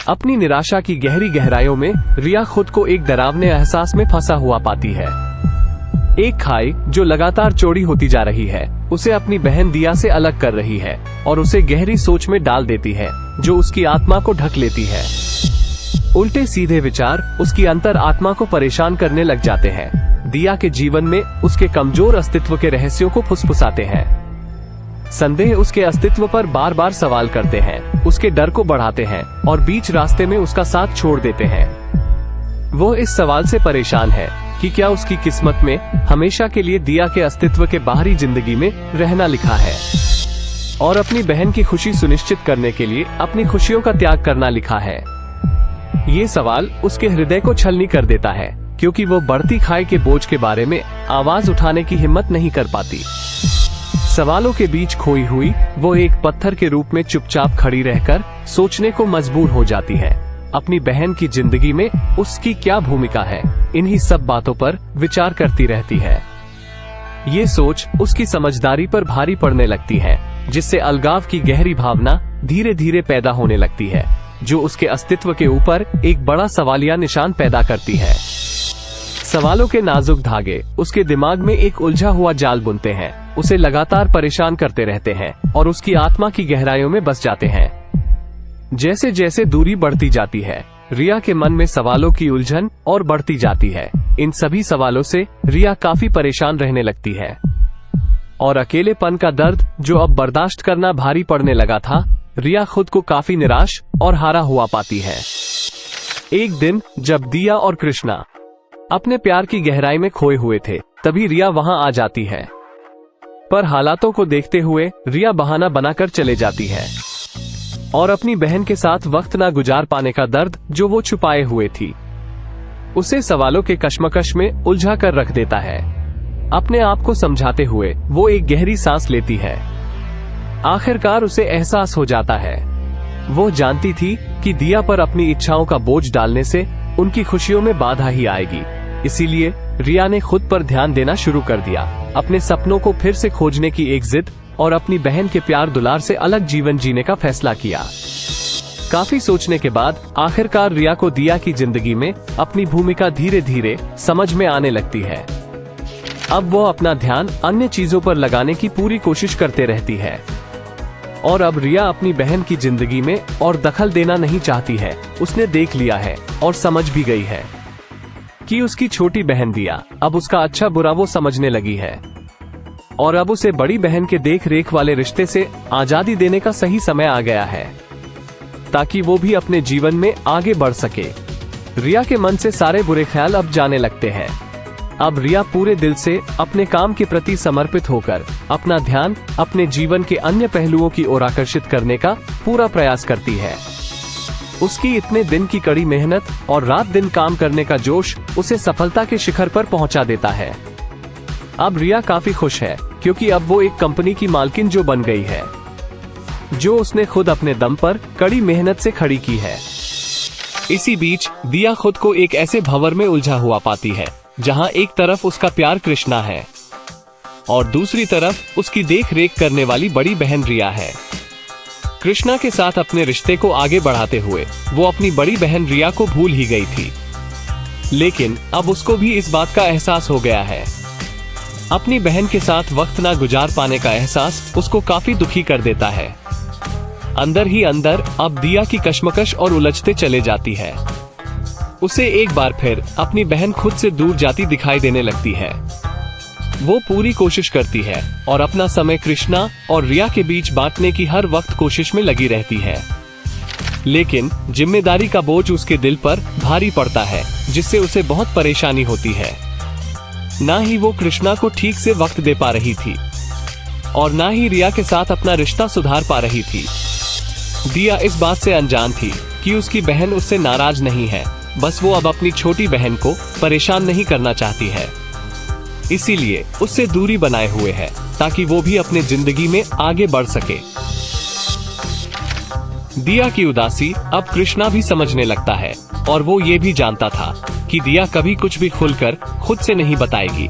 अपनी निराशा की गहरी गहराइयों में रिया खुद को एक डरावने एहसास में फंसा हुआ पाती है। एक खाई जो लगातार चौड़ी होती जा रही है उसे अपनी बहन दिया से अलग कर रही है और उसे गहरी सोच में डाल देती है जो उसकी आत्मा को ढक लेती है। उल्टे सीधे विचार उसकी अंतर आत्मा को परेशान करने लग जाते हैं। दिया के जीवन में उसके कमजोर अस्तित्व के रहस्यों को फुसफुसाते हैं। संदेह उसके अस्तित्व पर बार बार सवाल करते हैं, उसके डर को बढ़ाते हैं और बीच रास्ते में उसका साथ छोड़ देते हैं। वो इस सवाल से परेशान है कि क्या उसकी किस्मत में हमेशा के लिए दिया के अस्तित्व के बाहरी जिंदगी में रहना लिखा है और अपनी बहन की खुशी सुनिश्चित करने के लिए अपनी खुशियों का त्याग करना लिखा है। ये सवाल उसके हृदय को छलनी कर देता है क्योंकि वो बढ़ती खाई के बोझ के बारे में आवाज उठाने की हिम्मत नहीं कर पाती। सवालों के बीच खोई हुई वो एक पत्थर के रूप में चुपचाप खड़ी रहकर सोचने को मजबूर हो जाती है। अपनी बहन की जिंदगी में उसकी क्या भूमिका है, इन्हीं सब बातों पर विचार करती रहती है। ये सोच उसकी समझदारी पर भारी पड़ने लगती है, जिससे अलगाव की गहरी भावना धीरे धीरे पैदा होने लगती है, जो उसके अस्तित्व के ऊपर एक बड़ा सवालिया निशान पैदा करती है। सवालों के नाजुक धागे उसके दिमाग में एक उलझा हुआ जाल बुनते हैं, उसे लगातार परेशान करते रहते हैं और उसकी आत्मा की गहराइयों में बस जाते हैं। जैसे जैसे दूरी बढ़ती जाती है, रिया के मन में सवालों की उलझन और बढ़ती जाती है। इन सभी सवालों से रिया काफी परेशान रहने लगती है और अकेलेपन का दर्द जो अब बर्दाश्त करना भारी पड़ने लगा था, रिया खुद को काफी निराश और हारा हुआ पाती है। एक दिन जब दिया और कृष्णा अपने प्यार की गहराई में खोए हुए थे, तभी रिया वहां आ जाती है। पर हालातों को देखते हुए रिया बहाना बनाकर चले जाती है और अपनी बहन के साथ वक्त ना गुजार पाने का दर्द जो वो छुपाए हुए थी, उसे सवालों के कश्मकश में उलझा कर रख देता है। अपने आप को समझाते हुए वो एक गहरी सांस लेती है। आखिरकार उसे एहसास हो जाता है, वो जानती थी कि दिया पर अपनी इच्छाओं का बोझ डालने से उनकी खुशियों में बाधा ही आएगी। इसीलिए रिया ने खुद पर ध्यान देना शुरू कर दिया, अपने सपनों को फिर से खोजने की एक जिद और अपनी बहन के प्यार दुलार से अलग जीवन जीने का फैसला किया। काफी सोचने के बाद आखिरकार रिया को दिया की जिंदगी में अपनी भूमिका धीरे धीरे समझ में आने लगती है। अब वो अपना ध्यान अन्य चीजों पर लगाने की पूरी कोशिश करते रहती है और अब रिया अपनी बहन की जिंदगी में और दखल देना नहीं चाहती है। उसने देख लिया है और समझ भी गई है कि उसकी छोटी बहन दिया अब उसका अच्छा बुरा वो समझने लगी है और अब उसे बड़ी बहन के देख रेख वाले रिश्ते से आजादी देने का सही समय आ गया है ताकि वो भी अपने जीवन में आगे बढ़ सके। रिया के मन से सारे बुरे ख्याल अब जाने लगते हैं। अब रिया पूरे दिल से अपने काम के प्रति समर्पित होकर अपना ध्यान अपने जीवन के अन्य पहलुओं की ओर आकर्षित करने का पूरा प्रयास करती है। उसकी इतने दिन की कड़ी मेहनत और रात दिन काम करने का जोश उसे सफलता के शिखर पर पहुंचा देता है। अब रिया काफी खुश है क्योंकि अब वो एक कंपनी की मालकिन जो बन गई है, जो उसने खुद अपने दम पर कड़ी मेहनत से खड़ी की है। इसी बीच दिया खुद को एक ऐसे भंवर में उलझा हुआ पाती है जहां एक तरफ उसका प्यार कृष्णा है और दूसरी तरफ उसकी देख रेख करने वाली बड़ी बहन रिया है। कृष्णा के साथ अपने रिश्ते को आगे बढ़ाते हुए वो अपनी बड़ी बहन रिया को भूल ही गई थी, लेकिन अब उसको भी इस बात का एहसास हो गया है। अपनी बहन के साथ वक्त ना गुजार पाने का एहसास उसको काफी दुखी कर देता है। अंदर ही अंदर अब दिया की कश्मकश और उलझते चले जाती है। उसे एक बार फिर अपनी बहन खुद से दूर जाती दिखाई देने लगती है। वो पूरी कोशिश करती है और अपना समय कृष्णा और रिया के बीच बांटने की हर वक्त कोशिश में लगी रहती है, लेकिन जिम्मेदारी का बोझ उसके दिल पर भारी पड़ता है, जिससे उसे बहुत परेशानी होती है। ना ही वो कृष्णा को ठीक से वक्त दे पा रही थी और ना ही रिया के साथ अपना रिश्ता सुधार पा रही थी। दिया इस बात से अनजान थी कि उसकी बहन उससे नाराज नहीं है, बस वो अब अपनी छोटी बहन को परेशान नहीं करना चाहती है, इसीलिए उससे दूरी बनाए हुए है ताकि वो भी अपने जिंदगी में आगे बढ़ सके। दिया की उदासी अब कृष्णा भी समझने लगता है और वो ये भी जानता था कि दिया कभी कुछ भी खुलकर खुद से नहीं बताएगी।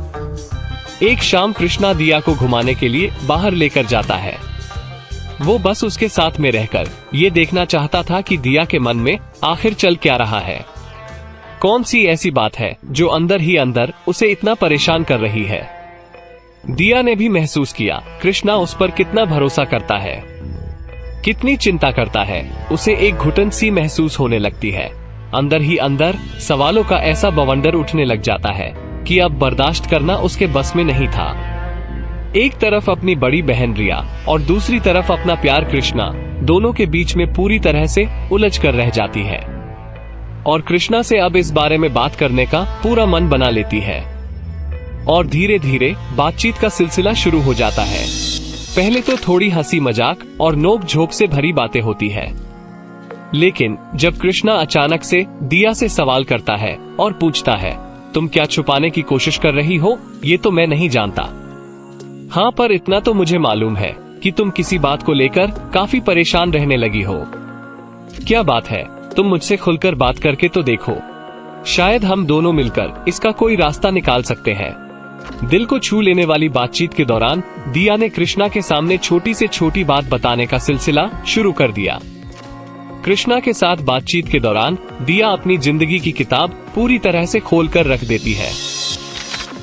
एक शाम कृष्णा दिया को घुमाने के लिए बाहर लेकर जाता है। वो बस उसके साथ में रहकर ये देखना चाहता था कि दिया के मन में आखिर चल क्या रहा है। कौन सी ऐसी बात है जो अंदर ही अंदर उसे इतना परेशान कर रही है। दिया ने भी महसूस किया कृष्णा उस पर कितना भरोसा करता है, कितनी चिंता करता है। उसे एक घुटन सी महसूस होने लगती है। अंदर ही अंदर सवालों का ऐसा बवंडर उठने लग जाता है कि अब बर्दाश्त करना उसके बस में नहीं था। एक तरफ अपनी बड़ी बहन रिया और दूसरी तरफ अपना प्यार कृष्णा, दोनों के बीच में पूरी तरह से उलझ कर रह जाती है और कृष्णा से अब इस बारे में बात करने का पूरा मन बना लेती है और धीरे धीरे बातचीत का सिलसिला शुरू हो जाता है। पहले तो थोड़ी हंसी मजाक और नोक झोंक से भरी बातें होती है, लेकिन जब कृष्णा अचानक से दिया से सवाल करता है और पूछता है, तुम क्या छुपाने की कोशिश कर रही हो? ये तो मैं नहीं जानता। हाँ, पर इतना तो मुझे मालूम है कि तुम किसी बात को लेकर काफी परेशान रहने लगी हो। क्या बात है? तुम मुझसे खुलकर बात करके तो देखो, शायद हम दोनों मिलकर इसका कोई रास्ता निकाल सकते हैं। दिल को छू लेने वाली बातचीत के दौरान दिया ने कृष्णा के सामने छोटी से छोटी बात बताने का सिलसिला शुरू कर दिया। कृष्णा के साथ बातचीत के दौरान दिया अपनी जिंदगी की किताब पूरी तरह से खोलकर रख देती है,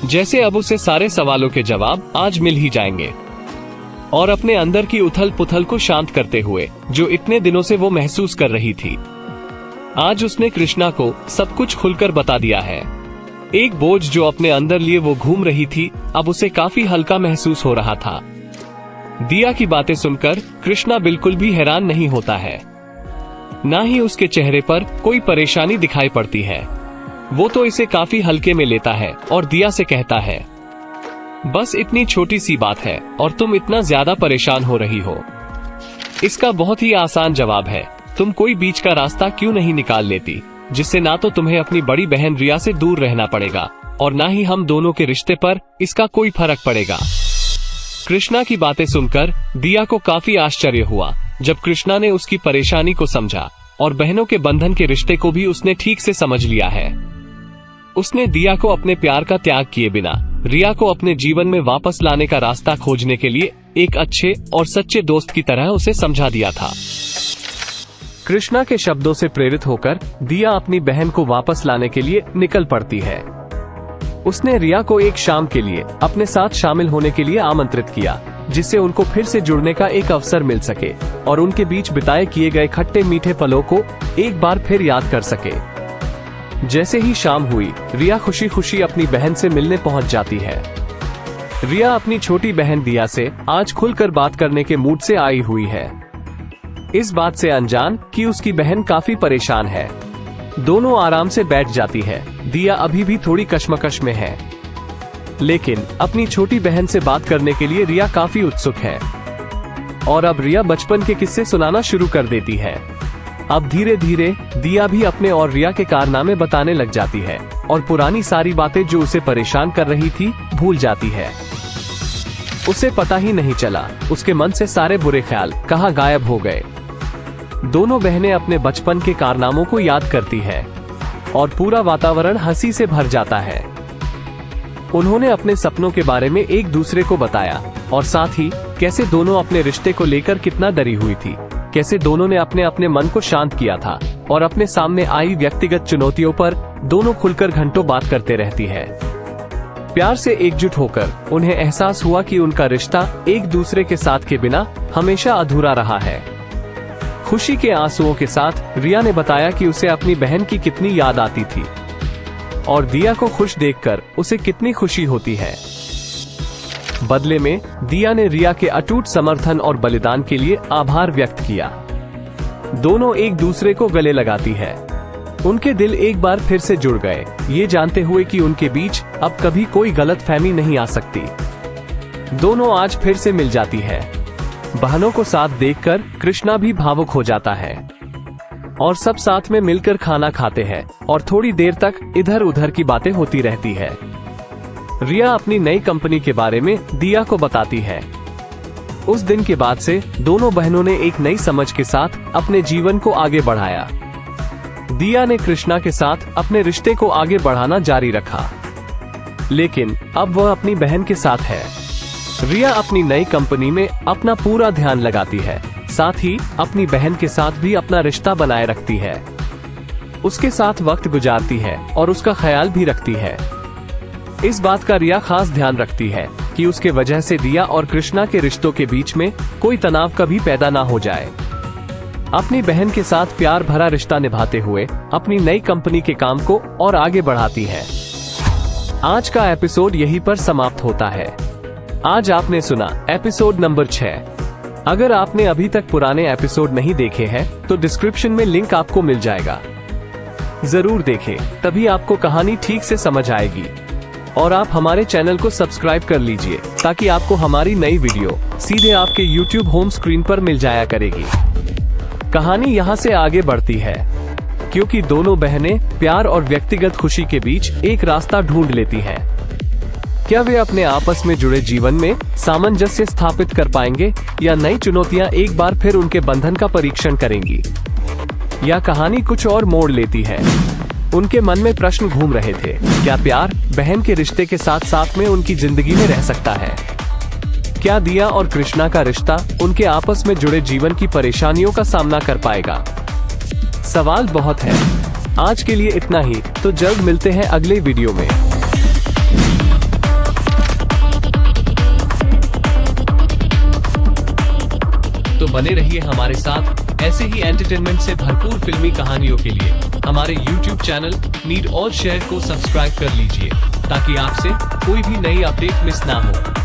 जैसे अब उसे सारे सवालों के जवाब आज मिल ही जाएंगे। और अपने अंदर की उथल पुथल को शांत करते हुए जो इतने दिनों से वो महसूस कर रही थी, आज उसने कृष्णा को सब कुछ खुलकर बता दिया है। एक बोझ जो अपने अंदर लिए वो घूम रही थी, अब उसे काफी हल्का महसूस हो रहा था। दिया की बातें सुनकर कृष्णा बिल्कुल भी हैरान नहीं होता है, ना ही उसके चेहरे पर कोई परेशानी दिखाई पड़ती है। वो तो इसे काफी हल्के में लेता है और दिया से कहता है, बस इतनी छोटी सी बात है और तुम इतना ज्यादा परेशान हो रही हो। इसका बहुत ही आसान जवाब है, तुम कोई बीच का रास्ता क्यों नहीं निकाल लेती, जिससे ना तो तुम्हें अपनी बड़ी बहन रिया से दूर रहना पड़ेगा और ना ही हम दोनों के रिश्ते पर इसका कोई फर्क पड़ेगा। कृष्णा की बातें सुनकर दिया को काफी आश्चर्य हुआ जब कृष्णा ने उसकी परेशानी को समझा और बहनों के बंधन के रिश्ते को भी उसने ठीक से समझ लिया है। उसने दिया को अपने प्यार का त्याग किए बिना रिया को अपने जीवन में वापस लाने का रास्ता खोजने के लिए एक अच्छे और सच्चे दोस्त की तरह उसे समझा दिया था। कृष्णा के शब्दों से प्रेरित होकर दिया अपनी बहन को वापस लाने के लिए निकल पड़ती है। उसने रिया को एक शाम के लिए अपने साथ शामिल होने के लिए आमंत्रित किया, जिससे उनको फिर से जुड़ने का एक अवसर मिल सके और उनके बीच बिताए किए गए खट्टे मीठे पलों को एक बार फिर याद कर सके। जैसे ही शाम हुई, रिया खुशी खुशी अपनी बहन से मिलने पहुंच जाती है। रिया अपनी छोटी बहन दिया से आज खुलकर बात करने के मूड से आई हुई है, इस बात से अनजान कि उसकी बहन काफी परेशान है। दोनों आराम से बैठ जाती है। दिया अभी भी थोड़ी कश्मकश में है, लेकिन अपनी छोटी बहन से बात करने के लिए रिया काफी उत्सुक है और अब रिया बचपन के किस्से सुनाना शुरू कर देती है। अब धीरे धीरे दिया भी अपने और रिया के कारनामे बताने लग जाती है और पुरानी सारी बातें जो उसे परेशान कर रही थी भूल जाती है। उसे पता ही नहीं चला उसके मन से सारे बुरे ख्याल कहाँ गायब हो गए। दोनों बहनें अपने बचपन के कारनामों को याद करती है और पूरा वातावरण हंसी से भर जाता है। उन्होंने अपने सपनों के बारे में एक दूसरे को बताया और साथ ही कैसे दोनों अपने रिश्ते को लेकर कितना डरी हुई थी, कैसे दोनों ने अपने अपने मन को शांत किया था और अपने सामने आई व्यक्तिगत चुनौतियों पर दोनों खुलकर घंटों बात करते रहती है। प्यार से एकजुट होकर उन्हें एहसास हुआ कि उनका रिश्ता एक दूसरे के साथ के बिना हमेशा अधूरा रहा है। खुशी के आंसुओं के साथ रिया ने बताया कि उसे अपनी बहन की कितनी याद आती थी और दिया को खुश देखकर उसे कितनी खुशी होती है। बदले में दिया ने रिया के अटूट समर्थन और बलिदान के लिए आभार व्यक्त किया। दोनों एक दूसरे को गले लगाती है। उनके दिल एक बार फिर से जुड़ गए, ये जानते हुए कि उनके बीच अब कभी कोई गलतफहमी नहीं आ सकती। दोनों आज फिर से मिल जाती है। बहनों को साथ देखकर कृष्णा भी भावुक हो जाता है और सब साथ में मिलकर खाना खाते हैं और थोड़ी देर तक इधर उधर की बातें होती रहती है। रिया अपनी नई कंपनी के बारे में दिया को बताती है। उस दिन के बाद से दोनों बहनों ने एक नई समझ के साथ अपने जीवन को आगे बढ़ाया। दिया ने कृष्णा के साथ अपने रिश्ते को आगे बढ़ाना जारी रखा, लेकिन अब वह अपनी बहन के साथ है। रिया अपनी नई कंपनी में अपना पूरा ध्यान लगाती है, साथ ही अपनी बहन के साथ भी अपना रिश्ता बनाए रखती है। उसके साथ वक्त गुजारती है और उसका ख्याल भी रखती है। इस बात का रिया खास ध्यान रखती है कि उसके वजह से दिया और कृष्णा के रिश्तों के बीच में कोई तनाव कभी पैदा ना हो जाए। अपनी बहन के साथ प्यार भरा रिश्ता निभाते हुए अपनी नई कंपनी के काम को और आगे बढ़ाती है। आज का एपिसोड यहीं पर समाप्त होता है। आज आपने सुना एपिसोड नंबर 6। अगर आपने अभी तक पुराने एपिसोड नहीं देखे हैं तो डिस्क्रिप्शन में लिंक आपको मिल जाएगा, जरूर देखें, तभी आपको कहानी ठीक से समझ आएगी। और आप हमारे चैनल को सब्सक्राइब कर लीजिए ताकि आपको हमारी नई वीडियो सीधे आपके YouTube होम स्क्रीन पर मिल जाया करेगी। कहानी यहाँ से आगे बढ़ती है क्योंकि दोनों बहनें प्यार और व्यक्तिगत खुशी के बीच एक रास्ता ढूंढ लेती हैं। क्या वे अपने आपस में जुड़े जीवन में सामंजस्य स्थापित कर पाएंगे या नई चुनौतियां एक बार फिर उनके बंधन का परीक्षण करेंगी? यह कहानी कुछ और मोड़ लेती है। उनके मन में प्रश्न घूम रहे थे, क्या प्यार बहन के रिश्ते के साथ साथ में उनकी जिंदगी में रह सकता है? क्या दिया और कृष्णा का रिश्ता उनके आपस में जुड़े जीवन की परेशानियों का सामना कर पाएगा? सवाल बहुत है। आज के लिए इतना ही, तो जल्द मिलते हैं अगले वीडियो में। तो बने रहिए हमारे साथ ऐसे ही एंटरटेनमेंट से भरपूर फिल्मी कहानियों के लिए हमारे YouTube चैनल नीड और शेयर को सब्सक्राइब कर लीजिए ताकि आपसे कोई भी नई अपडेट मिस ना हो।